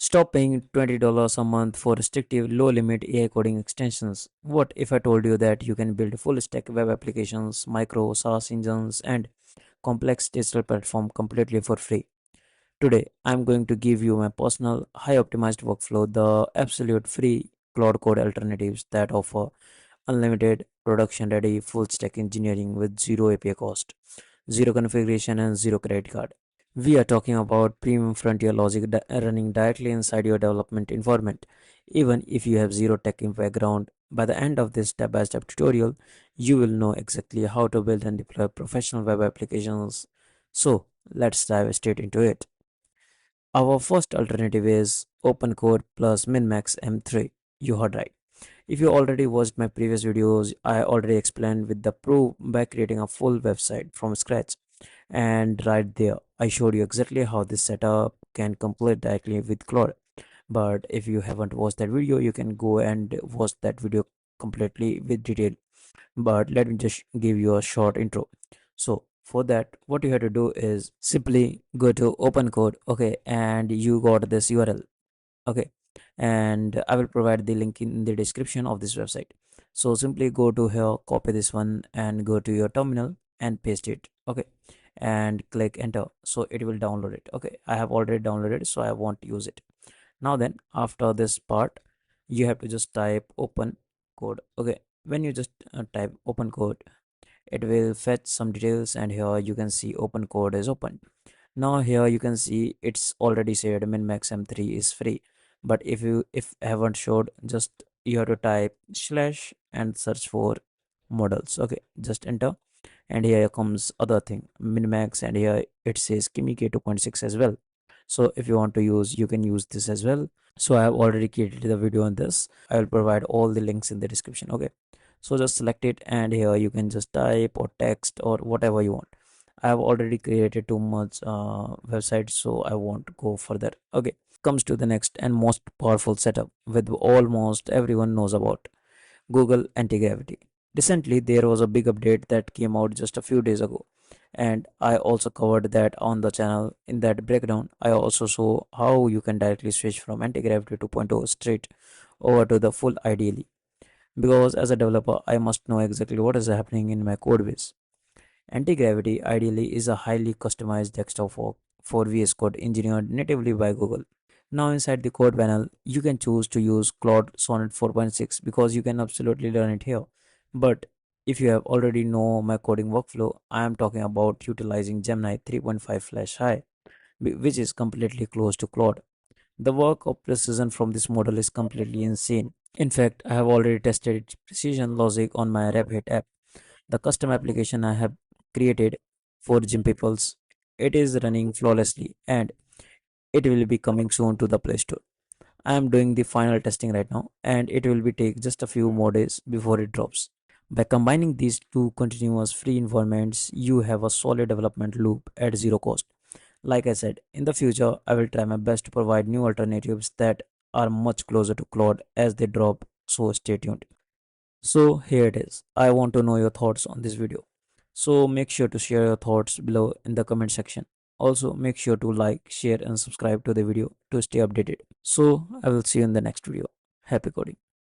Stop paying $20 a month for restrictive low-limit AI coding extensions. What if I told you that you can build full-stack web applications, micro SaaS engines, and complex digital platform completely for free? Today, I'm going to give you my personal high-optimized workflow, the absolute free Claude Code alternatives that offer unlimited production-ready full-stack engineering with zero API cost, zero configuration, and zero credit card. We are talking about premium frontier logic running directly inside your development environment. Even if you have zero tech background, by the end of this step-by-step tutorial, you will know exactly how to build and deploy professional web applications. So let's dive straight into it. Our first alternative is Opencode plus MinMax M3. You heard right. If you already watched my previous videos, I already explained with the proof by creating a full website from scratch. And right there, I showed you exactly how this setup can complete directly with Claude. But if you haven't watched that video, you can go and watch that video completely with detail. But let me just give you a short intro. So for that, what you have to do is simply go to Opencode, okay, and you got this URL, okay, and I will provide the link in the description of this website. So simply go to here, copy this one, and go to your terminal and paste it, okay, and click enter. So it will download it. Okay, I have already downloaded, so I won't use it now. Then after this part, you have to just type open code. Okay, when you just type open code, it will fetch some details, and here you can see open code is open. Now here you can see it's already said MinMax M3 is free, but if haven't showed, just you have to type slash and search for models. Okay, just enter, and here comes other thing MinMax, and here it says Kimi K2.6 as well. So if you want to use, you can use this as well. So I have already created the video on this. I will provide all the links in the description. Okay, so just select it, and here you can just type or text or whatever you want. I have already created too much websites, so I won't go further. Okay, comes to the next and most powerful setup with almost everyone knows about, Google Antigravity. Recently, there was a big update that came out just a few days ago, and I also covered that on the channel. In that breakdown, I also show how you can directly switch from Antigravity 2.0 straight over to the full ideally. Because as a developer, I must know exactly what is happening in my code base. Antigravity ideally is a highly customized desktop for VS Code engineered natively by Google. Now inside the code panel, you can choose to use Claude Sonnet 4.6 because you can absolutely learn it here. But if you have already know my coding workflow, I am talking about utilizing Gemini 3.5 Flash High, which is completely close to Claude. The work of precision from this model is completely insane. In fact, I have already tested its precision logic on my Rephit app, the custom application I have created for gym peoples. It is running flawlessly, and it will be coming soon to the Play Store. I am doing the final testing right now, and it will be take just a few more days before it drops. By combining these two continuous free environments, you have a solid development loop at zero cost. Like I said, in the future, I will try my best to provide new alternatives that are much closer to Claude as they drop, so stay tuned. So here it is. I want to know your thoughts on this video. So make sure to share your thoughts below in the comment section. Also make sure to like, share and subscribe to the video to stay updated. So I will see you in the next video. Happy coding.